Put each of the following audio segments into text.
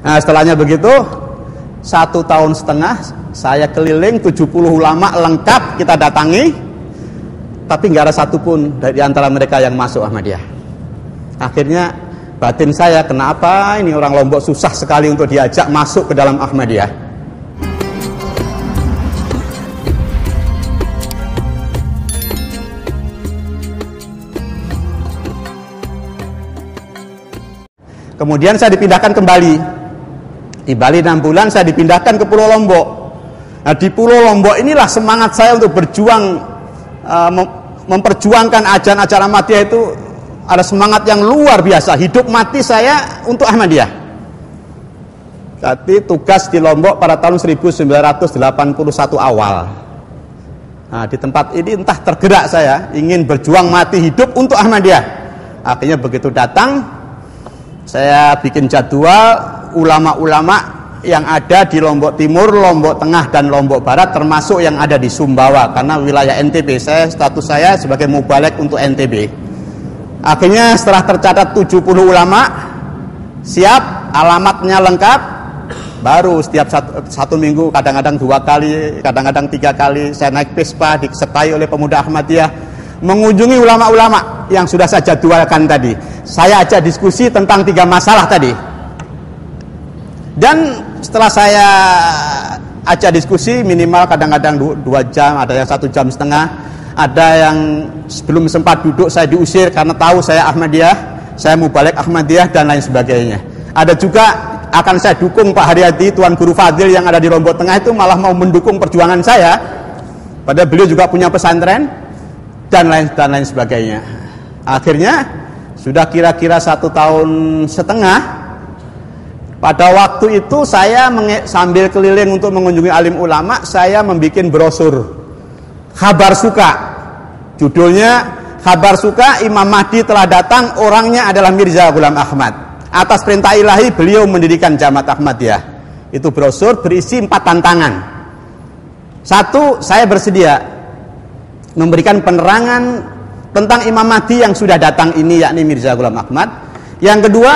Nah, setelahnya begitu 1,5 tahun saya keliling 70 ulama lengkap kita datangi, tapi nggak ada satupun dari antara mereka yang masuk Ahmadiyah. Akhirnya batin saya, kenapa ini orang Lombok susah sekali untuk diajak masuk ke dalam Ahmadiyah. Kemudian saya dipindahkan kembali. Di Bali 6 bulan saya dipindahkan ke Pulau Lombok. Nah, di Pulau Lombok inilah semangat saya untuk berjuang, memperjuangkan ajaran-ajaran Ahmadiyah itu ada semangat yang luar biasa. Hidup mati saya untuk Ahmadiyah. Jadi tugas di Lombok pada tahun 1981 awal. Nah, di tempat ini entah tergerak saya ingin berjuang mati hidup untuk Ahmadiyah. Akhirnya begitu datang, saya bikin jadwal ulama-ulama yang ada di Lombok Timur, Lombok Tengah, dan Lombok Barat, termasuk yang ada di Sumbawa, karena wilayah NTB, status saya sebagai mubalek untuk NTB. Akhirnya setelah tercatat 70 ulama siap, alamatnya lengkap, baru setiap satu minggu, kadang-kadang 2 kali, kadang-kadang 3 kali, saya naik Vespa disertai oleh pemuda Ahmadiyah mengunjungi ulama-ulama yang sudah saya jadwalkan tadi. Saya ajak diskusi tentang 3 masalah tadi. Dan setelah saya ajak diskusi minimal kadang-kadang 2 jam, ada yang 1,5 jam, ada yang sebelum sempat duduk saya diusir karena tahu saya Ahmadiyah, saya mubalek Ahmadiyah dan lain sebagainya. Ada juga akan saya dukung Pak Haryadi, Tuan Guru Fadil yang ada di Lombok Tengah itu malah mau mendukung perjuangan saya, padahal beliau juga punya pesantren dan lain sebagainya. Akhirnya sudah kira-kira 1,5 tahun, pada waktu itu saya sambil keliling untuk mengunjungi alim ulama, saya membuat brosur Kabar Suka. Judulnya Kabar Suka, Imam Mahdi telah datang, orangnya adalah Mirza Ghulam Ahmad. Atas perintah ilahi beliau mendirikan Jamaat Ahmadiyah. Itu brosur berisi 4 tantangan. 1, saya bersedia memberikan penerangan tentang Imam Mahdi yang sudah datang ini, yakni Mirza Ghulam Ahmad. Yang kedua,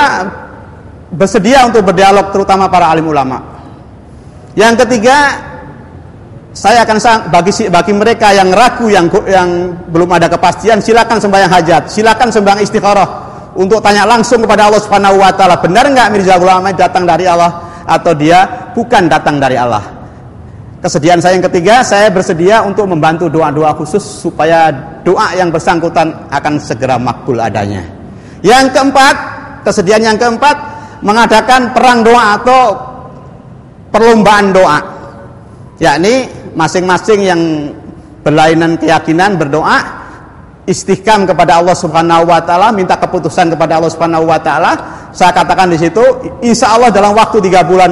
bersedia untuk berdialog terutama para alim ulama. Yang ketiga, saya akan bagi mereka yang ragu, yang belum ada kepastian, silakan sembahyang hajat, silakan sembahyang istikharah untuk tanya langsung kepada Allah Subhanahu wa taala, benar enggak Mirza Ghulam Ahmad datang dari Allah atau dia bukan datang dari Allah. Kesediaan saya yang ketiga, saya bersedia untuk membantu doa-doa khusus supaya doa yang bersangkutan akan segera makbul adanya. Yang keempat, kesediaan yang keempat, mengadakan perang doa atau perlombaan doa, yakni masing-masing yang berlainan keyakinan berdoa istihkam kepada Allah Subhanahu wa taala, minta keputusan kepada Allah Subhanahu wa taala. Saya katakan di situ, insya Allah dalam waktu 3 bulan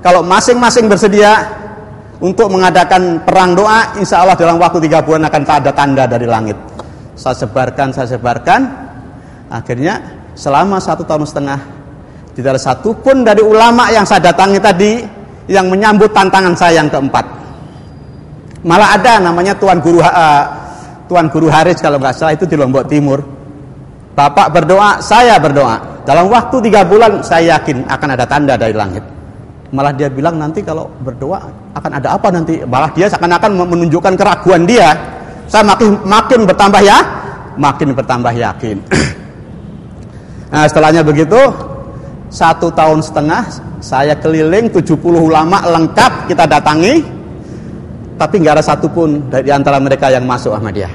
kalau masing-masing bersedia untuk mengadakan perang doa, insya Allah dalam waktu 3 bulan akan ada tanda dari langit. Saya sebarkan, akhirnya selama 1,5 tahun tidak ada satupun dari ulama yang saya datangi tadi yang menyambut tantangan saya yang keempat. Malah ada namanya Tuan Guru Haris kalau nggak salah, itu di Lombok Timur. Bapak berdoa, saya berdoa. Dalam waktu 3 bulan saya yakin akan ada tanda dari langit. Malah dia bilang nanti kalau berdoa akan ada apa nanti. Malah dia seakan-akan menunjukkan keraguan dia. Saya makin bertambah yakin. Nah, setelahnya begitu 1,5 tahun saya keliling 70 ulama lengkap kita datangi, tapi nggak ada satupun dari antara mereka yang masuk Ahmadiyah.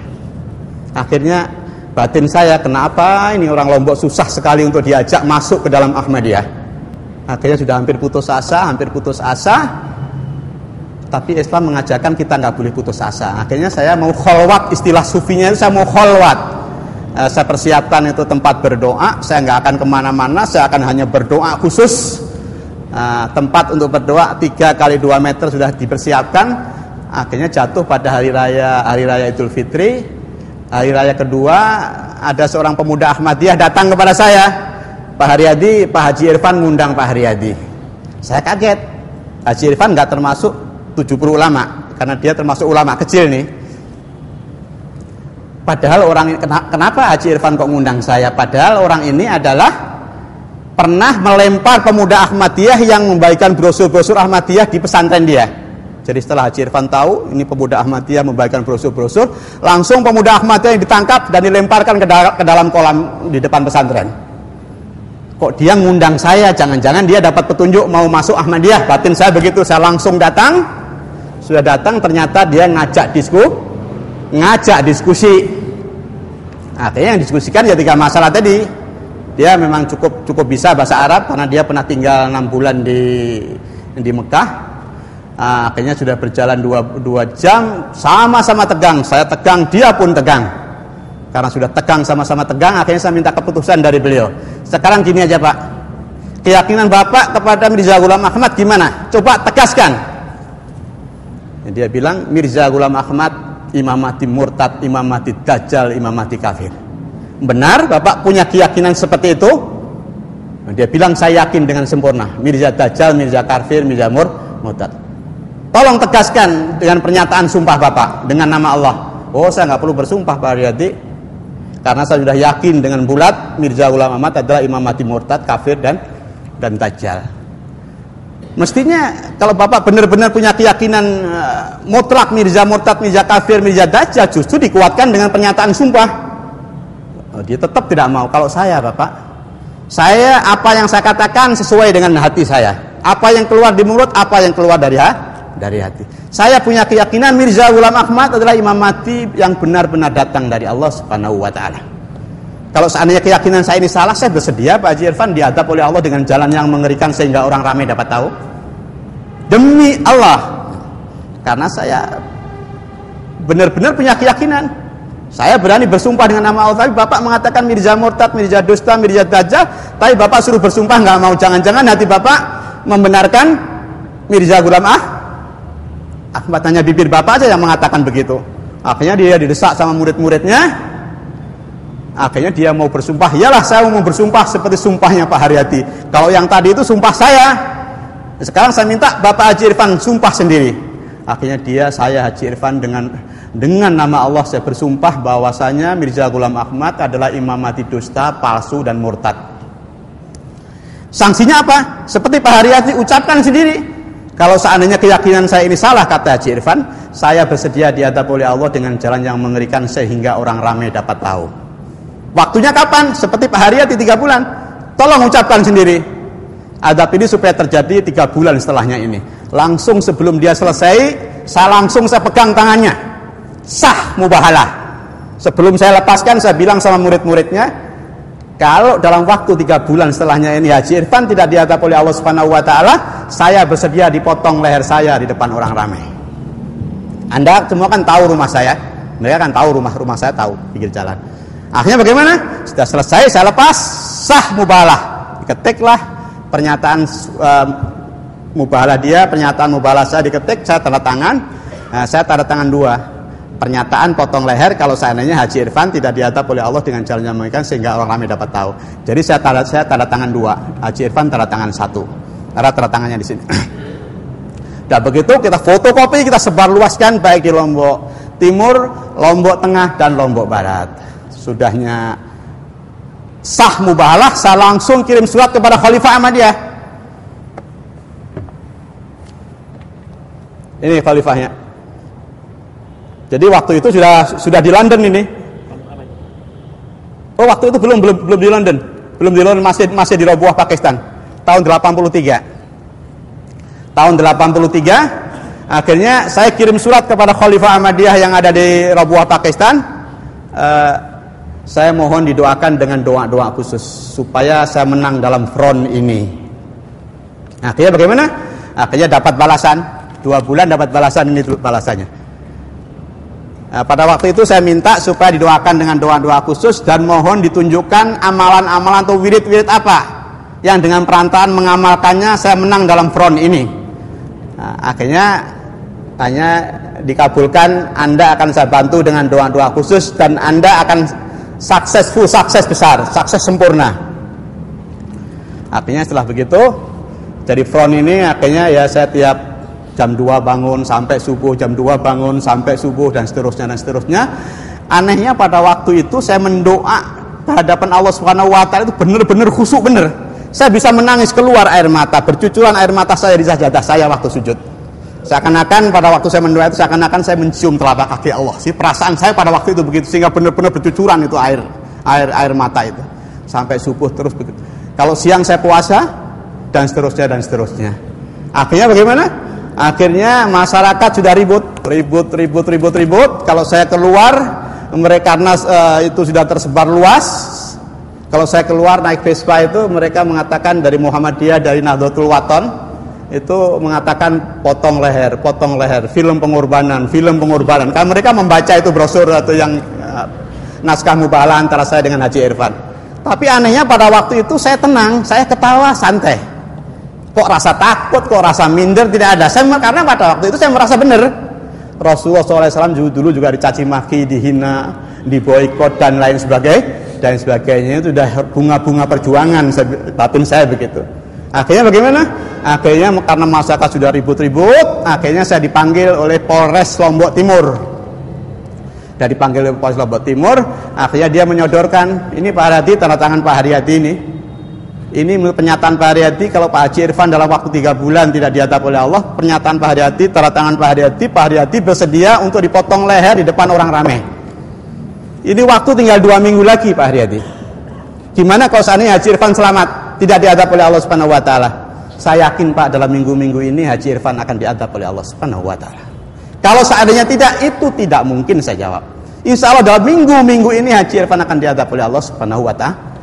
Akhirnya batin saya, kenapa ini orang Lombok susah sekali untuk diajak masuk ke dalam Ahmadiyah. Akhirnya sudah hampir putus asa, tapi Islam mengajarkan kita nggak boleh putus asa. Akhirnya saya mau kholwat, istilah sufinya itu saya mau kholwat. Saya persiapkan itu tempat berdoa, saya nggak akan kemana-mana, saya akan hanya berdoa khusus. Tempat untuk berdoa 3 kali 2 meter sudah dipersiapkan. Akhirnya jatuh pada hari raya Idul Fitri. Hari raya kedua, ada seorang pemuda Ahmadiyah datang kepada saya, Pak Haryadi, Pak Haji Irfan ngundang Pak Haryadi. Saya kaget, Haji Irfan nggak termasuk 70 ulama, karena dia termasuk ulama kecil nih. Padahal orang ini, kenapa Haji Irfan kok ngundang saya? Padahal orang ini adalah pernah melempar pemuda Ahmadiyah yang membagikan brosur-brosur Ahmadiyah di pesantren dia. Jadi setelah Haji Irfan tahu ini pemuda Ahmadiyah membagikan brosur-brosur, langsung pemuda Ahmadiyah yang ditangkap dan dilemparkan ke dalam kolam di depan pesantren. Kok dia ngundang saya? Jangan-jangan dia dapat petunjuk mau masuk Ahmadiyah. Batin saya begitu, saya langsung datang. Sudah datang, ternyata dia ngajak diskusi. Akhirnya yang diskusikan ya 3 masalah tadi. Dia memang cukup bisa bahasa Arab karena dia pernah tinggal 6 bulan di Mekah. Akhirnya sudah berjalan 2 jam, sama-sama tegang. Saya tegang, dia pun tegang. Karena sudah tegang, sama-sama tegang, akhirnya saya minta keputusan dari beliau. Sekarang gini aja Pak, keyakinan Bapak kepada Mirza Ghulam Ahmad gimana? Coba tegaskan. Dia bilang Mirza Ghulam Ahmad imam mati murtad, imam mati dajjal, imam mati kafir. Benar Bapak punya keyakinan seperti itu? Dia bilang saya yakin dengan sempurna. Mirza dajjal, Mirza kafir, Mirza murtad. Tolong tegaskan dengan pernyataan sumpah Bapak dengan nama Allah. Oh, saya nggak perlu bersumpah Pak Haryadi, karena saya sudah yakin dengan bulat Mirza Ghulam Ahmad adalah imam mati murtad, kafir dan dajjal. Mestinya kalau Bapak benar-benar punya keyakinan mutlak Mirza murtad, Mirza kafir, Mirza dajjal, justru dikuatkan dengan pernyataan sumpah. Dia tetap tidak mau. Kalau saya Bapak, saya apa yang saya katakan sesuai dengan hati saya. Apa yang keluar di mulut, apa yang keluar dari hati. Saya punya keyakinan Mirza Ghulam Ahmad adalah imam mati yang benar-benar datang dari Allah Subhanahu wa taala. Kalau seandainya keyakinan saya ini salah, saya bersedia Pak Haji Irfan diadab oleh Allah dengan jalan yang mengerikan sehingga orang ramai dapat tahu. Demi Allah. Karena saya benar-benar punya keyakinan. Saya berani bersumpah dengan nama Allah. Tapi Bapak mengatakan Mirza murtad, Mirza dusta, Mirza dajjal, tapi Bapak suruh bersumpah nggak mau. Jangan-jangan hati Bapak membenarkan Mirza Ghulam Ahmad, hanya bibir Bapak aja yang mengatakan begitu. Akhirnya dia didesak sama murid-muridnya. Akhirnya dia mau bersumpah. Iyalah saya mau bersumpah seperti sumpahnya Pak Haryadi. Kalau yang tadi itu sumpah saya. Sekarang saya minta Bapak Haji Irfan sumpah sendiri. Akhirnya saya Haji Irfan dengan nama Allah saya bersumpah bahwasanya Mirza Ghulam Ahmad adalah imam mati dusta, palsu dan murtad. Sanksinya apa? Seperti Pak Haryadi ucapkan sendiri. Kalau seandainya keyakinan saya ini salah, kata Haji Irfan, saya bersedia diadab oleh Allah dengan jalan yang mengerikan sehingga orang ramai dapat tahu. Waktunya kapan? Seperti Pak Haryadi 3 bulan. Tolong ucapkan sendiri. Adab ini supaya terjadi 3 bulan setelahnya ini. Langsung sebelum dia selesai, saya pegang tangannya. Sah mubahalah. Sebelum saya lepaskan, saya bilang sama murid-muridnya, kalau dalam waktu 3 bulan setelahnya ini Haji Irfan tidak diadab oleh Allah Subhanahu wa taala, saya bersedia dipotong leher saya di depan orang ramai. Anda semua kan tahu rumah saya. Mereka kan tahu rumah saya tahu pinggir jalan. Akhirnya bagaimana? Sudah selesai saya lepas, sah mubahalah. Diketiklah pernyataan mubahalah dia, pernyataan mubahalah saya diketik, saya tanda tangan. Nah, saya tanda tangan 2. Pernyataan potong leher kalau seandainya Haji Irfan tidak diadab oleh Allah dengan jalan yang mengerikan sehingga orang ramai dapat tahu. Jadi saya tanda tangan 2, Haji Irfan tanda tangan 1. Ada tanda tangannya di sini. Dan begitu kita fotokopi, kita sebarluaskan baik di Lombok Timur, Lombok Tengah dan Lombok Barat. Sudahnya sah mubahalah, saya langsung kirim surat kepada Khalifah Ahmadiyah. Ini khalifahnya. Jadi waktu itu sudah di London ini. Oh, waktu itu belum di London. Belum di London, masih di Rabuah, Pakistan. Tahun 83. Tahun 83 akhirnya saya kirim surat kepada Khalifah Ahmadiyah yang ada di Rabuah, Pakistan. Saya mohon didoakan dengan doa-doa khusus supaya saya menang dalam front ini. Akhirnya bagaimana? Akhirnya dapat balasan. 2 bulan dapat balasan, ini balasannya. Pada waktu itu saya minta supaya didoakan dengan doa-doa khusus dan mohon ditunjukkan amalan-amalan atau wirid-wirid apa yang dengan perantaraan mengamalkannya saya menang dalam front ini. Akhirnya hanya dikabulkan, Anda akan saya bantu dengan doa-doa khusus dan Anda akan sukses besar, sukses sempurna. Akhirnya setelah begitu jadi front ini, akhirnya ya saya tiap jam 2 bangun sampai subuh, jam 2 bangun sampai subuh dan seterusnya. Anehnya pada waktu itu saya mendoa hadapan Allah Subhanahu wa taala itu benar-benar khusyuk bener. Saya bisa menangis, keluar air mata, bercucuran air mata saya di sajadah saya waktu sujud. Seakan-akan pada waktu saya mendoa itu seakan-akan saya mencium telapak kaki Allah. Perasaan saya pada waktu itu begitu, sehingga benar-benar bercucuran itu air mata itu sampai subuh terus begitu. Kalau siang saya puasa dan seterusnya. Akhirnya bagaimana? Akhirnya masyarakat sudah ribut. Kalau saya keluar, mereka karena itu sudah tersebar luas. Kalau saya keluar naik Vespa itu, mereka mengatakan dari Muhammadiyah, dari Nahdlatul Wathon itu mengatakan potong leher, film pengorbanan. Karena mereka membaca itu brosur atau yang naskah mubahalah antara saya dengan Haji Irfan. Tapi anehnya pada waktu itu saya tenang, saya ketawa santai. Kok rasa takut, kok rasa minder tidak ada. Karena pada waktu itu saya merasa benar. Rasulullah SAW dulu juga dicaci maki, dihina, diboikot dan lain sebagainya. Itu sudah bunga-bunga perjuangan batin saya begitu. Akhirnya bagaimana? Akhirnya karena masyarakat sudah ribut-ribut, akhirnya saya dipanggil oleh Polres Lombok Timur. Akhirnya dia menyodorkan, ini Pak Haryadi, tanda tangan Pak Haryadi ini. Ini pernyataan Pak Haryadi, kalau Pak Haji Irfan dalam waktu 3 bulan tidak diadab oleh Allah, pernyataan Pak Haryadi, tanda tangan Pak Haryadi bersedia untuk dipotong leher di depan orang ramai. Ini waktu tinggal 2 minggu lagi Pak Haryadi. Gimana kalau seandainya Haji Irfan selamat, tidak diadab oleh Allah Subhanahu wa taala? Saya yakin Pak, dalam minggu-minggu ini Haji Irfan akan diadab oleh Allah Subhanahu wa taala. Kalau seandainya tidak, itu tidak mungkin, saya jawab. Insya Allah dalam minggu-minggu ini Haji Irfan akan diadab oleh Allah Subhanahu wa taala.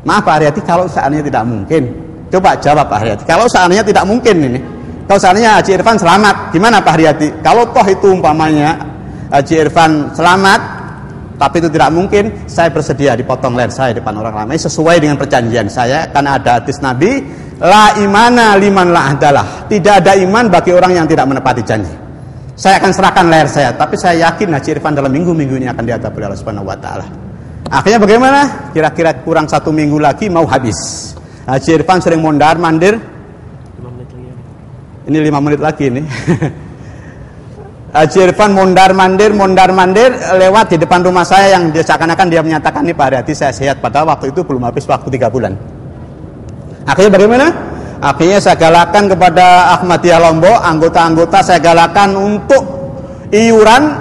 Maaf Pak Haryadi, kalau seandainya tidak mungkin, coba jawab Pak Haryadi. Kalau seandainya tidak mungkin ini, kalau seandainya Haji Irfan selamat, gimana Pak Haryadi? Kalau toh itu umpamanya Haji Irfan selamat, tapi itu tidak mungkin, saya bersedia dipotong leher saya di depan orang ramai sesuai dengan perjanjian saya, karena ada hadis Nabi, la imana liman la ahdalah. Tidak ada iman bagi orang yang tidak menepati janji. Saya akan serahkan leher saya, tapi saya yakin Haji Irfan dalam minggu-minggu ini akan diadab oleh Allah Subhanahu wa taala. Akhirnya bagaimana? Kira-kira kurang 1 minggu lagi mau habis. Haji Irfan sering mondar-mandir. 5 menit lagi. Ini 5 menit lagi ini. Haji Irfan mondar-mandir lewat di depan rumah saya yang seakan-akan dia menyatakan, nih Pak Haryadi saya sehat, padahal waktu itu belum habis waktu 3 bulan. Akhirnya bagaimana? Akhirnya saya galakan kepada Ahmadiyah Lombok, anggota-anggota saya galakan untuk iuran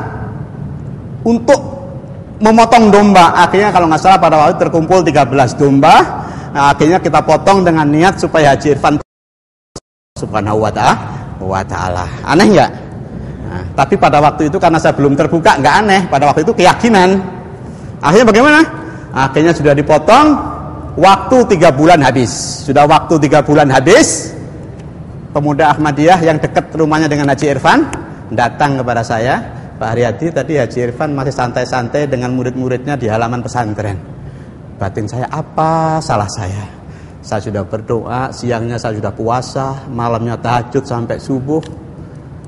untuk memotong domba. Akhirnya kalau nggak salah pada waktu itu terkumpul 13 domba. Nah, akhirnya kita potong dengan niat supaya Haji Irfan Subhanahu wa ta'ala. Aneh nggak? Nah, tapi pada waktu itu karena saya belum terbuka, nggak aneh. Pada waktu itu keyakinan. Akhirnya bagaimana? Akhirnya sudah dipotong. Waktu 3 bulan habis. Sudah waktu 3 bulan habis. Pemuda Ahmadiyah yang dekat rumahnya dengan Haji Irfan datang kepada saya, Pak Haryadi, tadi Haji Irfan masih santai-santai dengan murid-muridnya di halaman pesantren. Batin saya, apa salah saya? Saya sudah berdoa, siangnya saya sudah puasa, malamnya tahajud sampai subuh.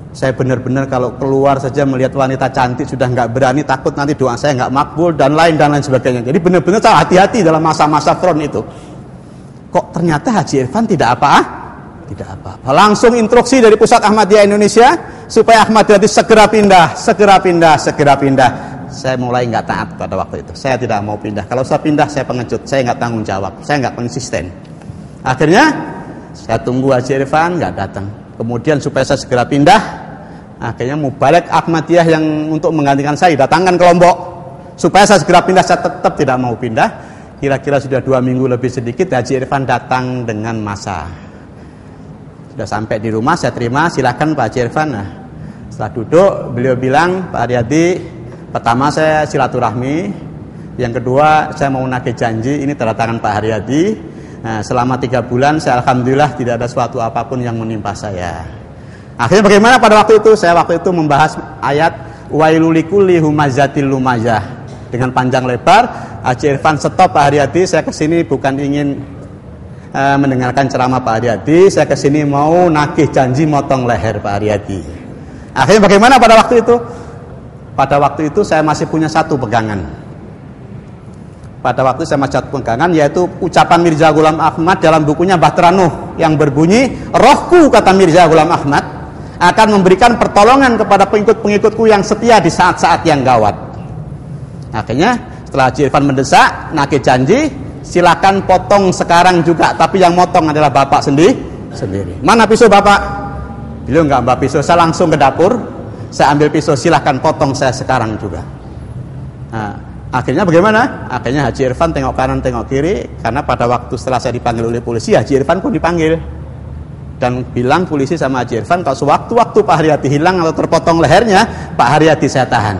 Saya benar-benar kalau keluar saja melihat wanita cantik sudah nggak berani, takut nanti doa saya nggak makbul dan lain sebagainya. Jadi benar-benar saya hati-hati dalam masa-masa front itu. Kok ternyata Haji Irfan tidak apa-apa. Langsung instruksi dari Pusat Ahmadiyah Indonesia supaya Ahmadiyah segera pindah. Saya mulai nggak taat pada waktu itu. Saya tidak mau pindah. Kalau saya pindah, saya pengecut. Saya nggak tanggung jawab. Saya nggak konsisten. Akhirnya saya tunggu Haji Irfan nggak datang. Kemudian supaya saya segera pindah, akhirnya Mubalek Ahmadiyah yang untuk menggantikan saya datangkan ke Lombok. Supaya saya segera pindah, saya tetap tidak mau pindah. Kira-kira sudah 2 minggu lebih sedikit, Haji Irfan datang dengan masa. Sudah sampai di rumah, saya terima, silakan Pak Haji Irfan. Nah, setelah duduk, beliau bilang, Pak Haryadi, pertama saya silaturahmi, yang kedua saya mau nagih janji, ini tanda tangan Pak Haryadi. Nah, selama 3 bulan saya alhamdulillah tidak ada suatu apapun yang menimpa saya. Akhirnya bagaimana pada waktu itu? Saya waktu itu membahas ayat wailul likulli humazatil lumazah dengan panjang lebar. Haji Irfan stop Pak Haryadi, saya kesini bukan ingin mendengarkan ceramah Pak Haryadi, saya kesini mau nagih janji motong leher Pak Haryadi. Akhirnya bagaimana pada waktu itu? Pada waktu itu saya masih punya satu pegangan. Pada waktu saya masih pegangan, yaitu ucapan Mirza Ghulam Ahmad dalam bukunya Bahtera Nuh yang berbunyi, rohku, kata Mirza Ghulam Ahmad, akan memberikan pertolongan kepada pengikut-pengikutku yang setia di saat-saat yang gawat. Akhirnya setelah Haji Irfan mendesak, nagih janji, silakan potong sekarang juga, tapi yang motong adalah bapak sendiri. Mana pisau bapak? Beliau nggak ambil pisau, saya langsung ke dapur, saya ambil pisau, silahkan potong saya sekarang juga. Nah, akhirnya bagaimana? Akhirnya Haji Irfan tengok kanan tengok kiri, karena pada waktu setelah saya dipanggil oleh polisi, Haji Irfan pun dipanggil dan bilang polisi sama Haji Irfan, kalau sewaktu-waktu Pak Haryadi hilang atau terpotong lehernya, Pak Haryadi saya tahan.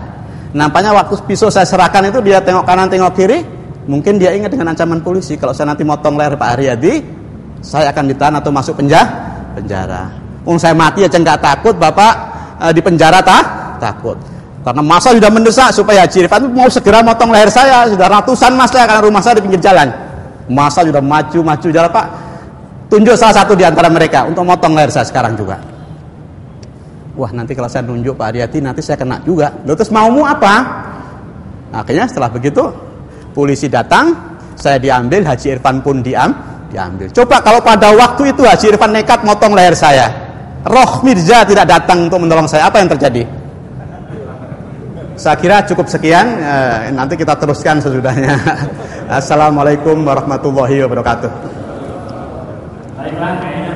Nampaknya waktu pisau saya serahkan itu dia tengok kanan tengok kiri, mungkin dia ingat dengan ancaman polisi, kalau saya nanti motong leher Pak Haryadi, saya akan ditahan atau masuk penjara. Saya mati aja nggak takut, bapak di penjara takut. Karena masa sudah mendesak supaya Haji Irfan mau segera motong leher saya, sudah ratusan masa karena rumah saya di pinggir jalan. Masa sudah maju jalan, Pak. Tunjuk salah satu di antara mereka untuk motong leher saya sekarang juga. Wah, nanti kalau saya nunjuk Pak Haryadi nanti saya kena juga. Loh, terus maumu apa? Akhirnya setelah begitu polisi datang, saya diambil, Haji Irfan pun diambil. Coba kalau pada waktu itu Haji Irfan nekat motong leher saya, Roh Mirza tidak datang untuk menolong saya, apa yang terjadi? Saya kira cukup sekian, nanti kita teruskan sesudahnya. Assalamualaikum warahmatullahi wabarakatuh. Baiklah.